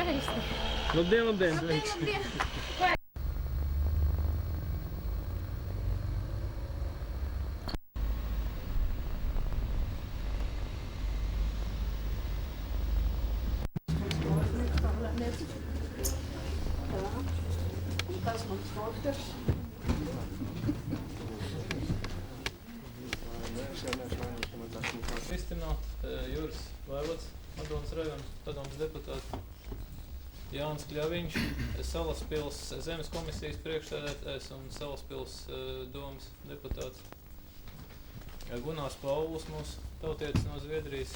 Skaristi. Labdien! Tas mums doktors. Izcināt Juris Vaivods, Madonas rajona padomes deputāts, Jānis Kļaviņš, Salaspils zemes komisijas priekšsēdētājs un Salaspils domas deputāts, Gunārs Pauls, mūsu tautietis no Zviedrijas,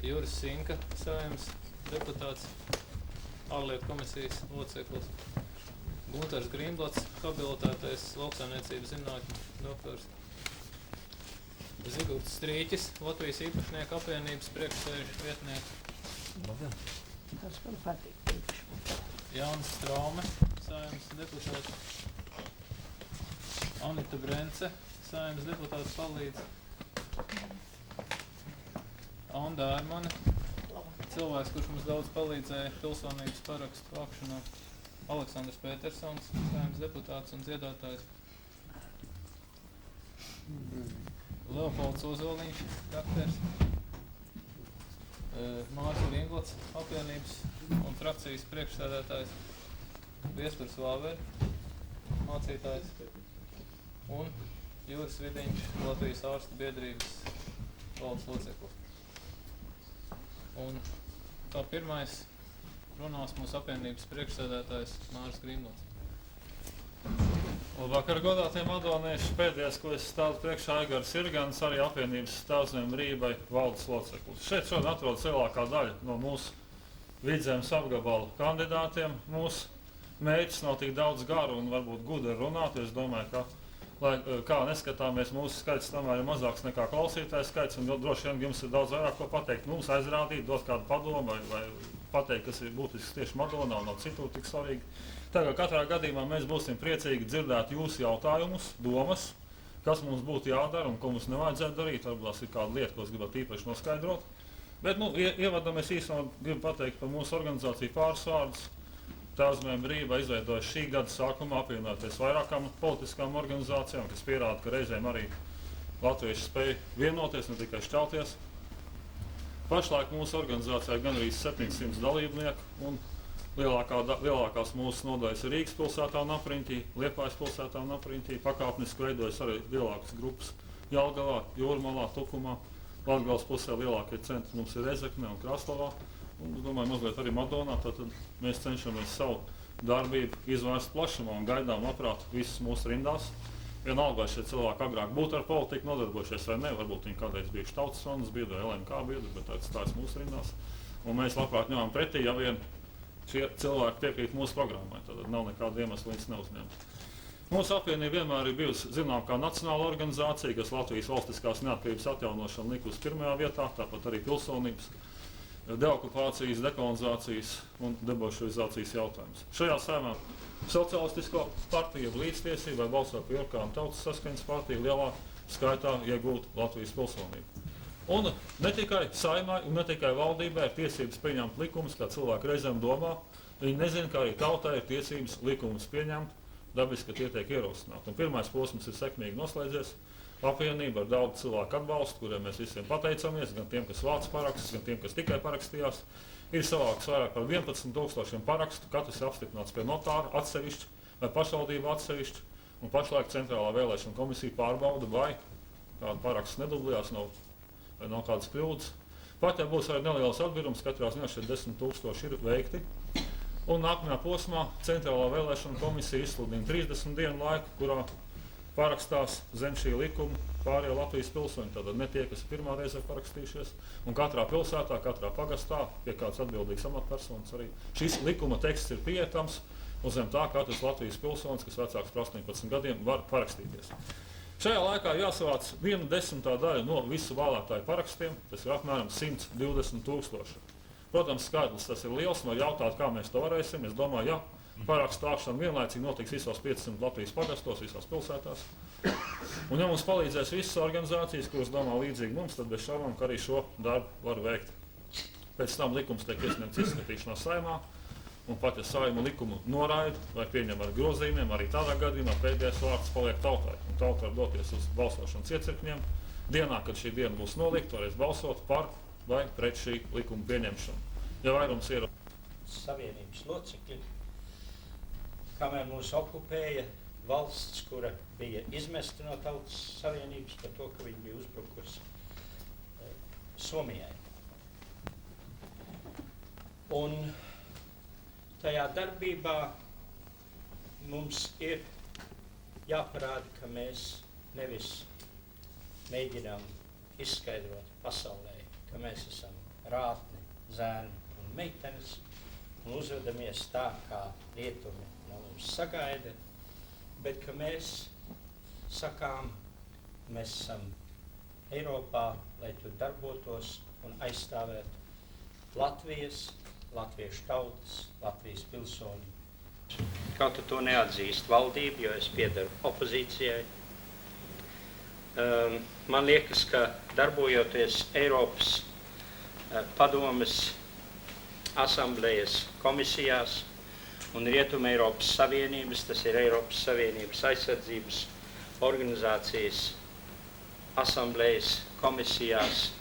Juris Sinka, Saeimas deputāts, ārlietu komisijas loceklis, Guntars Grīnblats, habilitētais lauksaimniecības zinātņu doktors, Zigulds Strīķis, Latvijas īpašnieku apvienības priekšsēžu vietnieks. Tas man patīk priekšnieks. Jānis Straume, Saeimas deputāts. Anita Brence, Saeimas deputāts palīdz. Anda Ērmane, cilvēks, kurš mums daudz palīdzēja pilsonības parakstu vākšanā. Aleksandrs Petersons, Saeimas deputāts un dziedātājs. Leopolds Ozoliņš, dakteris, Mārs Linglats, apvienības un frakcijas priekšsēdētājs, Viesturs Vāver, mācītājs, un Juris Vidiņš, Latvijas ārstu biedrības valdes loceklis. Un kā pirmais runās mūsu apvienības priekšsēdētājs Mārs Grīnblats. Labvakar, godātie madonieši. Pēdējais, ko es stādu priekšā, Aigars Irgans, arī apvienības Tēvzemes brīvībai valdes loceklis. Šeit šodien atrodas lielākā daļa no mūsu Vidzemes apgabalu kandidātiem. Mūsu mērķis nav tik daudz garu un varbūt gudri runāt. Es domāju, ka, lai kā neskatāmies, mūsu skaits tomēr ir mazāks nekā klausītāju skaits, un droši vien jums ir daudz vairāk ko pateikt, mums aizrādīt, dot kādu padomu vai pateikt, kas ir būtisks tieši Madonā un nav citur tik svarīgi. Tagad katrā gadījumā mēs būsim priecīgi dzirdēt jūsu jautājumus, domas, kas mums būtu jādara un ko mums nevajadzētu darīt. Varbūt ir kāda lieta, ko es gribētu īpaši noskaidrot. Bet, ievadam es īstenībā gribu pateikt par mūsu organizāciju pāris vārdus. Tēvzemes brīvība izveidojas šī gada sākumā apvienoties vairākām politiskām organizācijām, kas pierāda, ka reizēm arī latvieši spēj vienoties, ne tikai šķelties. Pašlaik mūsu organizācijā ir gan arī 700 dalībnieku, un lielākās mūsu nodaļas ir Rīgas pilsētā un apriņķī, Liepājas pilsētā un apriņķī. Pakāpeniski veidojas arī lielākas grupas Jelgavā, Jūrmalā, Tukumā. Latgales pusē lielākie centri mums ir Rezekne un Kraslavā. Un, domāju, mazliet arī Madonā. Tad mēs cenšamies savu darbību izvērst plašumā un gaidām labprāt visus mūsu rindās. Vienalga, vai šie cilvēki agrāk būtu ar politiku nodarbojušies vai ne, varbūt viņi kādreiz bijuši Tautas frontes biedri vai LMK biedri, bet tagad stājas mūsu rindās. Un mēs labprāt ņemam pretī, ja vien šie cilvēki piekrīt mūsu programmai, tad nav nekāda iemesla viņus neuzņemt. Mūsu apvienība vienmēr ir bijusi zinām kā nacionāla organizācija, kas Latvijas valstiskās neatkarības atjaunošanu lika uz pirmajā vietā, tāpat arī pilsonības, deokupācijas, dekolonizācijas un debošovizācijas jautājums. Šajā saimā Socialistisko partiju līdztiesībai balsoja par Jorkānu Tautas saskaņas partiju lielā skaitā iegūt Latvijas pilsonību. Un ne tikai saimai un ne tikai valdībai ir tiesības pieņemt likumus, kā cilvēki reizēm domā. Viņi nezina, ka arī tautai ir tiesības likumus pieņemt, dabiski, ka tie tiek ierosināti. Un pirmais posms ir sekmīgi noslēdzies. Apvienība ar daudz cilvēku atbalstu, kuriem mēs visiem pateicamies, gan tiem, kas vāc parakstus, gan tiem, kas tikai parakstījās. Ir savāks vairāk par 11 000 parakstu, katrs ir apstiprināts pie notāra atsevišķi vai pašvaldība atsevišķi. Un pašlaik Centrālā vēlēšana komisija pārbauda, vai kāda paraksts nedublējās, vai nav kādas kļūdas. Pat ja būs arī neliels atbīrums, katrā ziņā šie 10 000 ir veikti. Un nākamajā posmā Centrālā vēlēšana komisija izsludina 30 dienu laiku, kurā parakstās zem šī likuma pārējie Latvijas pilsoņi. Tātad ne tie, kas ir pirmā reize parakstījušies. Un katrā pilsētā, katrā pagastā, pie kāds atbildīgs amatpersonas arī šis likuma teksts ir pieejams, un zem tā katrs Latvijas pilsonis, kas vecāks par 18 gadiem, var parakstīties. Šajā laikā jāsavāc 1/10 daļa no visu vēlētāju parakstiem, tas ir apmēram 120 000. Protams, skaidrs tas ir liels, var jautāt, kā mēs to varēsim. Es domāju, ja parakstu vākšana vienlaicīgi notiks visos 500 Latvijas pagastos, visās pilsētās. Un ja mums palīdzēs visas organizācijas, kuras domā līdzīgi mums, tad bez šaubām, ka arī šo darbu var veikt. Pēc tam likums tiek iesniegts izskatīšanā Saeimā, un pat ja Saeima likumu noraida vai pieņem ar grozījumiem, arī tādā gadījumā pēdējais vārds paliek tautai. Un tauta var doties uz balsošanas iecirkņiem. Dienā, kad šī diena būs nolikta, varēs balsot par vai pret šī likuma pieņemšanu. Ja vairums ir Savienības locekļi, kamēr mūs okupēja valsts, kura bija izmesta no Tautas Savienības par to, ka viņi bija uzbrukusi Somijai. Un tajā darbībā mums ir jāparāda, ka mēs nevis mēģinām izskaidrot pasaulē, ka mēs esam rātni, zēni un meitenes, un uzvedamies tā, kā rietumi no mums sagaida, bet ka mēs sakām, mēs esam Eiropā, lai tur darbotos un aizstāvētu Latvijas, latviešu tautas, Latvijas pilsoņu. Kaut to neatzīst valdība, jo es piedaru opozīcijai. Man liekas, ka darbojoties Eiropas padomes asamblējas komisijās un Rietuma Eiropas Savienības, tas ir Eiropas Savienības aizsardzības organizācijas asamblējas komisijās,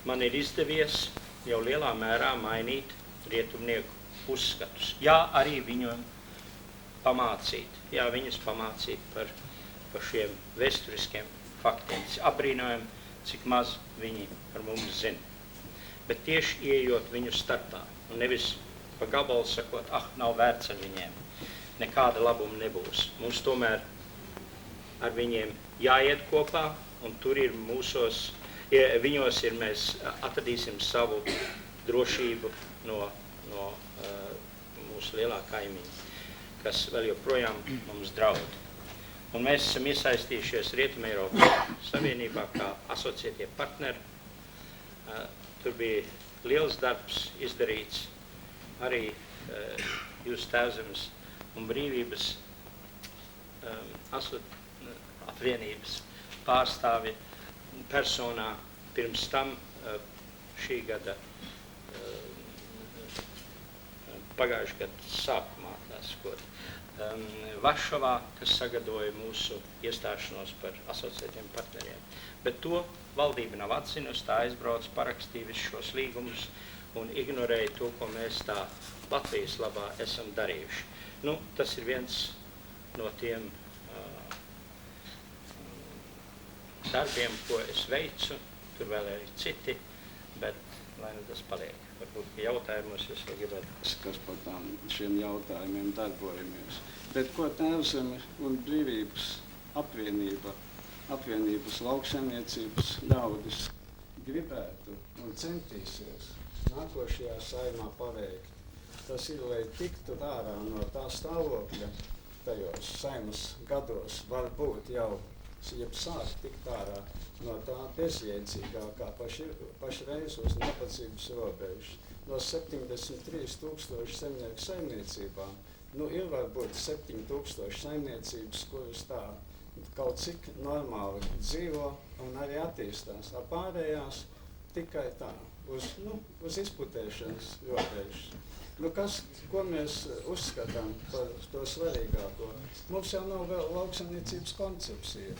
man ir izdevies jau lielā mērā mainīt rietumnieku uzskatus. Jā, arī viņiem pamācīt, viņus pamācīt par šiem vēsturiskiem faktiem. Abrīnojam, cik maz viņi par mums zina. Bet tieši ieejot viņu starpā, un nevis pa gabalu sakot, nav vērts ar viņiem, nekāda labuma nebūs. Mums tomēr ar viņiem jāiet kopā, un tur ir viņos ir mēs atradīsim savu drošību no mūsu lielā kaimiņa, kas vēl joprojām mums draud. Un mēs esam iesaistījušies Rietuma Eiropas Savienībā kā asociētie partneri. Tur bija liels darbs izdarīts arī Jūsu Tēvzemes un Brīvības apvienības pārstāvi personā. Pirms tam šī gada pagājušā gada sākumā Varšavā, kas sagatavoja mūsu iestāšanos par asociētiem partneriem. Bet to valdība nav atzinusi, tā aizbrauc, parakstīja visus šos līgumus un ignorēja to, ko mēs tā Latvijas labā esam darījuši. Tas ir viens no tiem darbiem, ko es veicu, tur vēl arī citi, bet lai tas paliek. Varbūt jautājumos jūs vēl gribētu. Kas par šiem jautājumiem darbojamies. Bet ko Tēvzeme un Brīvības apvienība, apvienības lauksaimniecības ļaudis gribētu un centīsies nākošajā Saeimā paveikt, tas ir, lai tiktu ārā no tā stāvokļa tajos Saeimas gados, varbūt jau sāk tikt ārā no tā bezjēdzīgākā pašreiz uz nabadzības robežas. No 73,000 zemnieku saimniecībām, ir varbūt 7,000 saimniecības, kuras tā kaut cik normāli dzīvo un arī attīstās. Pārējās tikai tā, uz izputēšanas robežas. Ko mēs uzskatām par to svarīgāko? Mums jau nav vēl lauksaimniecības koncepcija.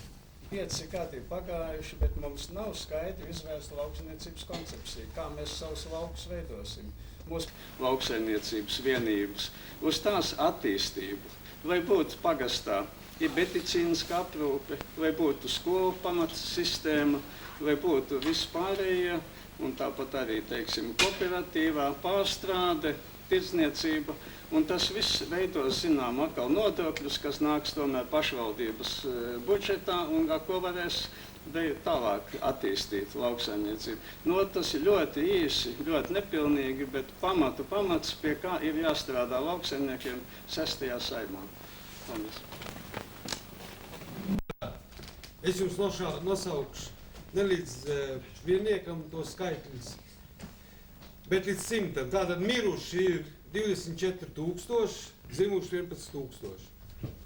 5 gadi pagājuši, bet mums nav skaidri izvērsta lauksaimniecības koncepcija, kā mēs savus laukus veidosim. Mūsu lauksaimniecības vienības uz tās attīstību, lai būtu pagastā medicīniska aprūpe, lai būtu skolu pamatsistēma, lai būtu vispārējie, un tāpat arī, kooperatīvā pārstrāde, tirdzniecība, un tas viss veidos, atkal nodokļus, kas nāks tomēr pašvaldības budžetā, un ko varēs tālāk attīstīt lauksaimniecību. Tas ir ļoti īsi, ļoti nepilnīgi, bet pamats, pie kā ir jāstrādā lauksaimniekiem 6. Saeimā. Paldies. Es jums nosaukšu ne līdz vienniekam to skaitļus, bet līdz 100. Tātad miruši ir 24,000, zimuši 11,000.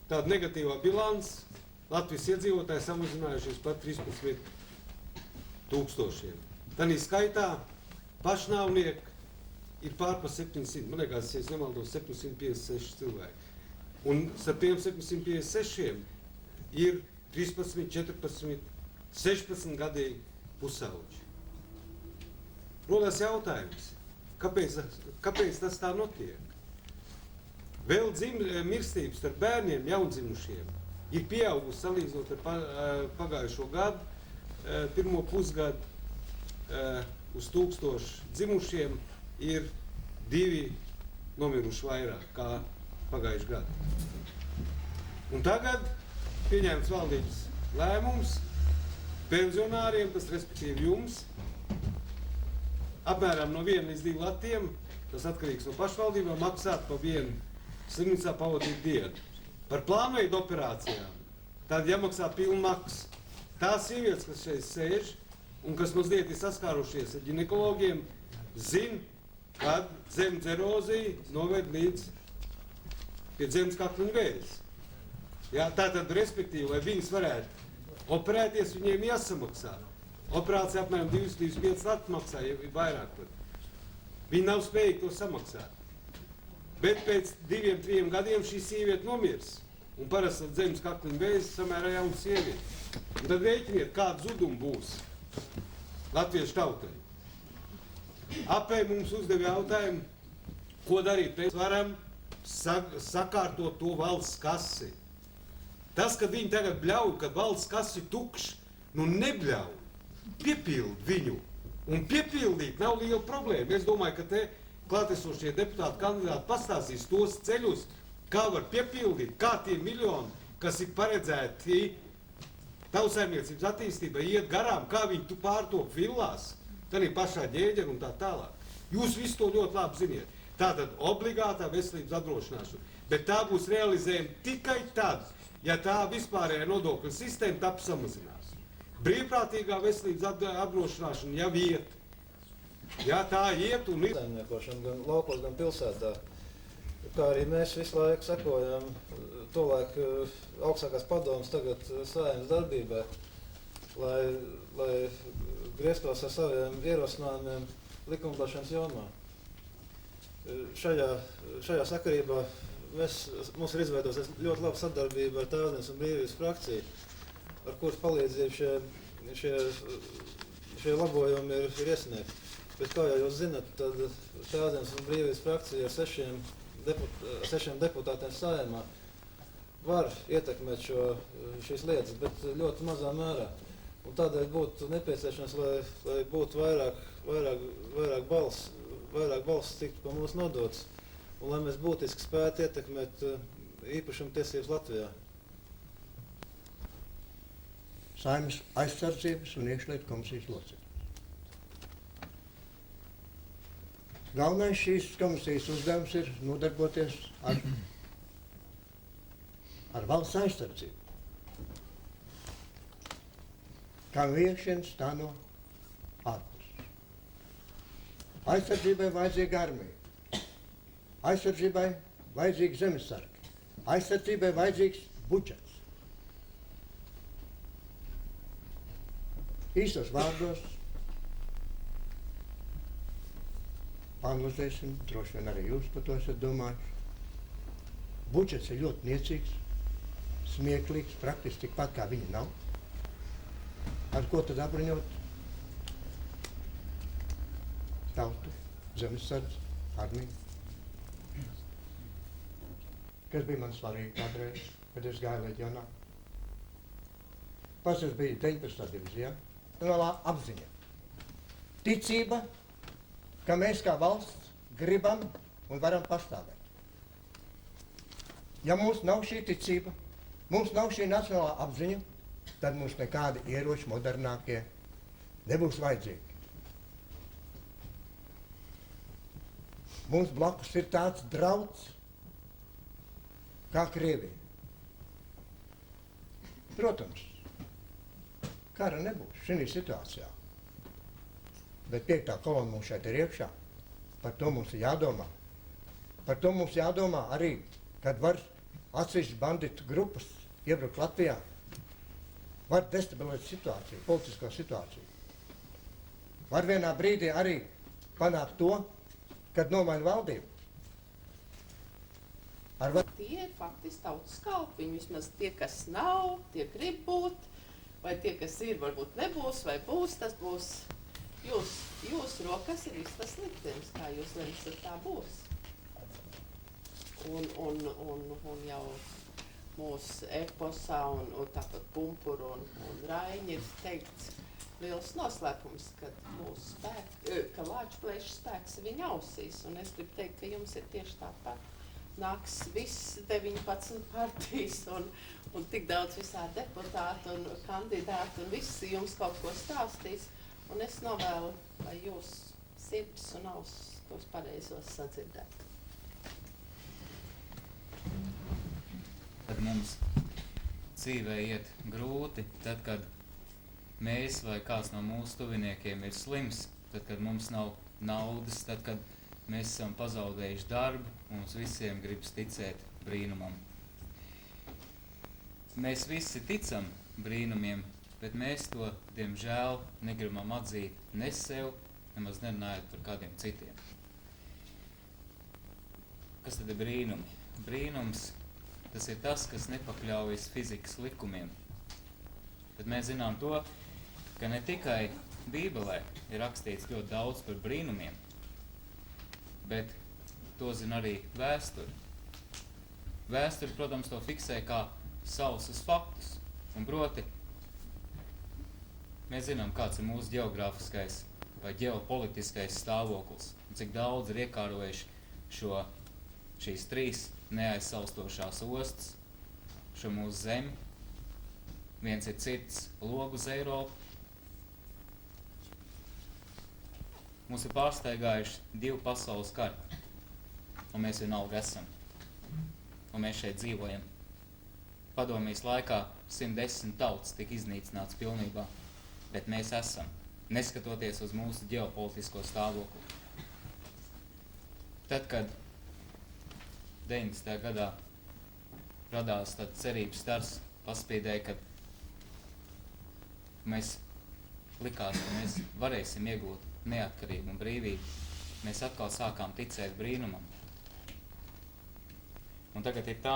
Tāda negatīvā bilance, Latvijas iedzīvotāji samazinājušies par 13,000. Tanī skaitā pašnāvnieki ir pār pa 700, man liekas, ja es nemaldos, 756 cilvēki. Un starp tiem 756 ir 13, 14, 16 gadīgi pusauģi. Rodās jautājums, kāpēc tas tā notiek? Vēl mirstības starp bērniem jaundzimušiem ir pieaugusi salīdzinot ar pagājušo gadu, pirmo pusgadu uz 1000 dzimušiem ir 2 nomiruši vairāk kā pagājuši gadu. Un tagad pieņemts valdības lēmums pensionāriem, tas respektīvi jums, apmēram no 1 līdz 2 latiem, tas atkarīgs no pašvaldībām, maksāt pa 1 slimnīcā pavadīt dienu. Par plānveidu operācijām tad jāmaksā pilna maksa. Tās sievietes, kas šeit sēž un kas mazliet ir saskārušies ar ģinekologiem, zina, kad zemes erozija noved līdz pie zemes kakliņa vēzes. Jā, tātad, respektīvi, lai viņas varētu operēties, viņiem jāsamaksā. Operācija apmēram 2-5 lati maksā, ja vairāk pat. Viņi nav spējīgi to samaksāt. Bet pēc 2-3 gadiem šī sieviete nomirs. Un parasti ar zemes kakliņa vēzes samērā jauna sieviete. Un tad rēķiniet, kāda zuduma būs latviešu tautai. Apēj mums uzdeva jautājumu, ko darīt. Mēs varam sakārtot to valsts kasi. Tas, kad viņi tagad bļauj, kad valsts kasi tukšs, nu nebļauj, piepild viņu. Un piepildīt nav liela problēma. Es domāju, ka te klātesošie deputāti kandidāti pastāstīs tos ceļus, kā var piepildīt, kā tie miljoni, kas ir paredzēti tautsaimniecības attīstībai, iet garām, kā viņi pārtop villās, tad ir pašā ģēģera un tā tālāk. Jūs visu to ļoti labi ziniet. Tātad obligātā veselības apdrošināšana, bet tā būs realizējama tikai tad, ja tā vispārējā nodokļu sistēma tap samazinās. Brīvprātīgā veselības apdrošināšana jau iet. Jā, tā iet un ir. Saimniekošana gan laukos, gan pilsētā. Kā arī mēs visu laiku sekojam tolaik augstākās padomas tagad Saeimas darbībai, lai grieztos ar saviem ierosinājumiem likumdošanas jomā. Šajā sakarībā mums ir izveidojusies ļoti laba sadarbība ar Tēvzemības un Brīvības frakciju, ar kuras palīdzību šie labojumi ir iesniegti. Bet, kā jau jūs zinat, tad Tēvzemības un Brīvības frakcija ar 6 deputātiem Saeimā var ietekmēt šīs lietas, bet ļoti mazā mērā. Un tādēļ būtu nepieciešams, lai būtu vairāk balss tiktu pa mūs nodots, un lai mēs būtiski spētu ietekmēt īpašuma tiesības Latvijā. Saeimas aizsardzības un iekšlietu komisijas locekļi. Galvenais šīs komisijas uzdevums ir nodarboties ar valsts aizsardzību. Kā no iekšienes, tā no ārpuses. Aizsardzībai vajadzīga armija. Aizsardzībai vajadzīgi zemesargi. Aizsardzībai vajadzīgs budžets. Īstos vārdos analizēsim, droši vien arī jūs par to esat domājuši. Budžets ir ļoti niecīgs, smieklīgs, praktiski tikpat kā viņa nav. Ar ko tad apbruņot? Tautu, zemesardzi, armiju. Kas bija man svarīgi kādreiz, kad es gāju leģionā? Pats es biju 19. divizijā, nacionālā apziņa. Ticība, ka mēs kā valsts gribam un varam pastāvēt. Ja mums nav šī ticība, mums nav šī nacionālā apziņa, tad mums nekādi ieroči modernākie nebūs vajadzīgi. Mums blakus ir tāds drauds kā Krievija. Protams, kara nebūs šī situācijā. Bet 5. kolona mums šeit ir iekšā. Par to mums ir jādomā. Par to mums jādomā arī, kad var atsevišķas banditu grupas iebrukt Latvijā. Var destabilizēt situāciju, politisko situāciju. Var vienā brīdī arī panākt to, kad nomaina valdību. Tie ir faktiski tautas kalpi. Viņi vismaz tie, kas nav, tie grib būt, vai tie, kas ir, varbūt nebūs, vai būs, tas būs jūsu rokas ir viss tas liktenis, kā jūs lemsiet, tā būs. Un jau mūsu eposā un tāpat Pumpuru un Raiņi ir teikts liels noslēpums, ka Lāčplēša spēks ir viņa ausīs. Un es gribu teikt, ka jums ir tieši tāpat. Nāks viss 19 partijas un tik daudz visādi deputāti un kandidāti un visi jums kaut ko stāstīs. Un es novēlu, lai jūs sirds un ausis tos pareizos sadzirdētu. Kad mums dzīvē iet grūti, tad, kad mēs vai kāds no mūsu tuviniekiem ir slims, tad, kad mums nav naudas, tad, kad mēs esam pazaudējuši darbu, mums visiem gribas ticēt brīnumam. Mēs visi ticam brīnumiem, bet mēs to, diemžēl, negribam atzīt ne sev, nemaz nerunājot par kādiem citiem. Kas tad ir brīnumi? Brīnums, tas ir tas, kas nepakļaujas fizikas likumiem. Bet mēs zinām to, ka ne tikai Bībelē ir rakstīts ļoti daudz par brīnumiem, bet to zina arī vēsture. Vēsture, protams, to fiksē kā sausas faktus. Un proti, mēs zinām, kāds ir mūsu ģeogrāfiskais vai ģeopolitiskais stāvoklis, un cik daudz ir iekārojuši šīs 3 neaizsalstošās ostas, šo mūsu zemi. Viens ir cirts logu uz Eiropu. Mums ir pārsteigājuši 2 pasaules kari, un mēs vienalga esam. Un mēs šeit dzīvojam. Padomijas laikā 110 tautas tika iznīcināts pilnībā, bet mēs esam, neskatoties uz mūsu ģeopolitisko stāvokli. Tad, kad 90. gadā radās tad cerības stars, paspīdēja, kad mēs likās, ka mēs varēsim iegūt neatkarību un brīvību. Mēs atkal sākām ticēt brīnumam. Un tagad ir tā,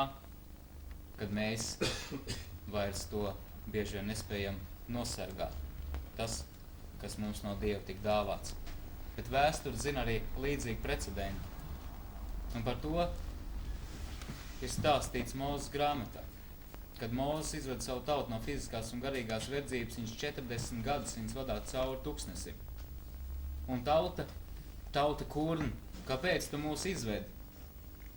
kad mēs vairs to bieži vien nespējam nosargāt. Tas, kas mums no Dieva tik dāvāts. Bet vēsture zina arī līdzīgi precedenti. Un par to ir stāstīts Mūzes grāmatā. Kad Mūzes izved savu tautu no fiziskās un garīgās verdzības, viņš 40 gadus viņus vadā cauri tuksnesim. Un tauta kurna, kāpēc tu mūs izvedi?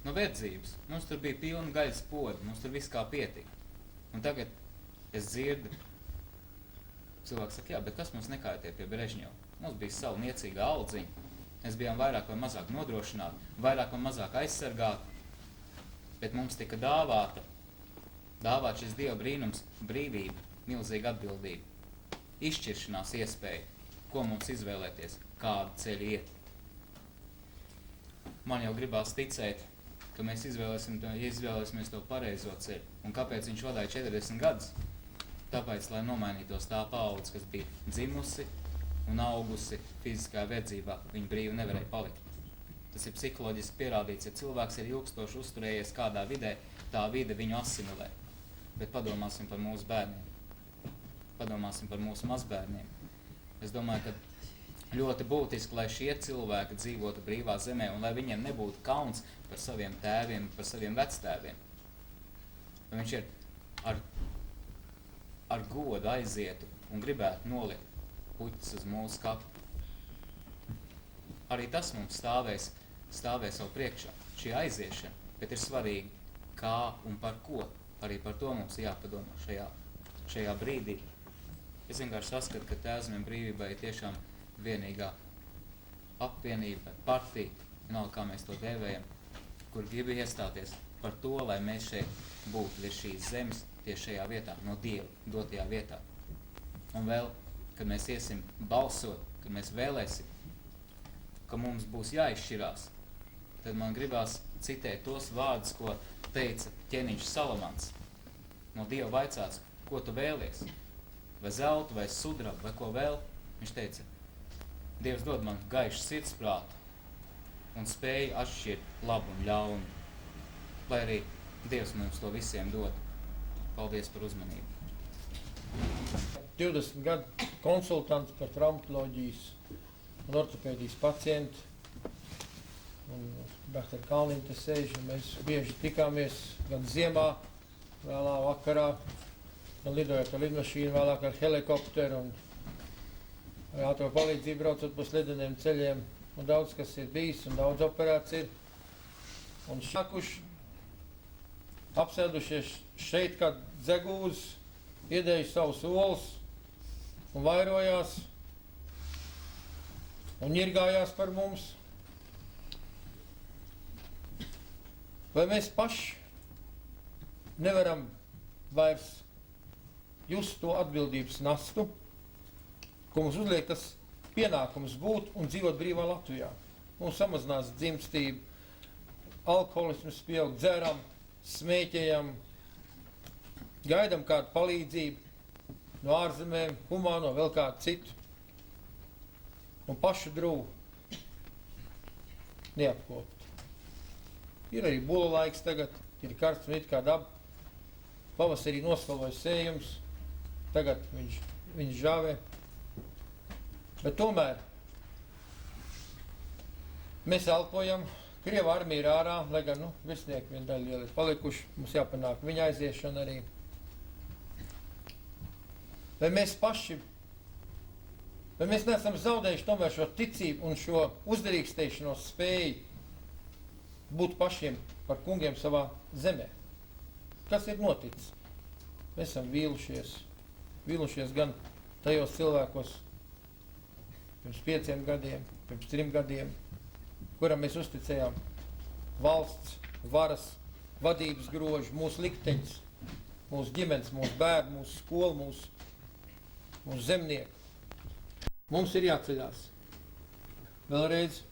No verdzības. Mums tur bija pilna gaļas poda, mums tur viss kā pietika. Un tagad es dzirdu, cilvēks saka, jā, bet kas mums nekaitē pie Brežņeva? Mums bija savu niecīga audziņa, mēs bijām vairāk vai mazāk nodrošināti, vairāk vai mazāk aizsargāti, bet mums tika dāvāt šis Dieva brīnums, brīvība, milzīga atbildība, izšķiršanās iespēja, ko mums izvēlēties, kādu ceļu iet. Man jau gribās ticēt, ka mēs izvēlēsimies to pareizo ceļu. Un kāpēc viņš vadīja 40 gadus? Tāpēc, lai nomainītos tā paudze, kas bija dzimusi un augusi fiziskā verdzībā, viņa brīvi nevarēja palikt. Tas ir psiholoģiski pierādīts, ja cilvēks ir ilgstoši uzturējies kādā vidē, tā vide viņu asimilē. Bet padomāsim par mūsu bērniem. Padomāsim par mūsu mazbērniem. Es domāju, ka ļoti būtiski, lai šie cilvēki dzīvotu brīvā zemē un lai viņiem nebūtu kauns par saviem tēviem, par saviem vectēviem. Lai viņš ir ar godu aizietu un gribētu nolikt puķis uz mūsu kapu. Arī tas mums stāvēs vēl priekšā, šī aiziešana, bet ir svarīgi, kā un par ko. Arī par to mums jāpadomā šajā brīdī. Es vienkārši saskatu, ka Tēvzemju brīvībai ir tiešām vienīgā apvienība, partija, vienalga, kā mēs to dēvējam, kur grib iestāties par to, lai mēs šeit būtu virs šīs zemes, tieši šajā vietā, no Dieva dotajā vietā. Un vēl, kad mēs iesim balsot, kad mēs vēlēsim, ka mums būs jāizšķirās, tad man gribās citēt tos vārdus, ko teica ķēniņš Salamans. No Dieva vaicāts, ko tu vēlies? Vai zeltu, vai sudrabu, vai ko vēl? Viņš teica, Dievs dod man gaišu sirdsprātu un spēju atšķirt labu un ļaunu, lai arī Dievs mums to visiem dod. Paldies par uzmanību. 20 gadu konsultants par traumatoloģijas un ortopēdijas pacientu. Un Dr. Kalniņa te sēž, un mēs bieži tikāmies gan ziemā, vēlā vakarā, gan lidojot ar lidmašīnu, vēlāk ar helikopteru un ar ātro palīdzību braucot pa slideniem ceļiem. Un daudz kas ir bijis, un daudz operēts ir. Un šakuši, apsēdušies šeit kā dzegūzes, iedējuši savus olas un vairojās un ņirgājās par mums. Vai mēs paši nevaram vairs just to atbildības nastu, ko mums uzliek tas pienākums būt un dzīvot brīvā Latvijā? Mums samazinās dzimstība, alkoholisms pieaug, dzeram, smēķējam, gaidam kādu palīdzību no ārzemēm, humāno, vēl kādu citu. Un pašu drūvu neapkopt. Ir arī bula laiks tagad, ir karsts un it kā daba. Pavasarī noskaloja sējums, tagad viņš žāvē. Bet tomēr mēs elpojam, Krieva armija ir ārā, lai gan virsnieki vien daļa lieli ir palikuši, mums jāpanāk viņa aiziešana arī. Vai mēs neesam zaudējuši tomēr šo ticību un šo uzdarīkstēšanos spēju būt pašiem par kungiem savā zemē? Kas ir noticis? Mēs esam vīlušies gan tajos cilvēkos pirms 5 gadiem, pirms 3 gadiem, kuram mēs uzticējām valsts, varas, vadības grožu, mūsu likteņus, mūsu ģimenes, mūsu bērnu, mūsu skolu, mūsu zemnieku. Mums ir jāceļās. Vēlreiz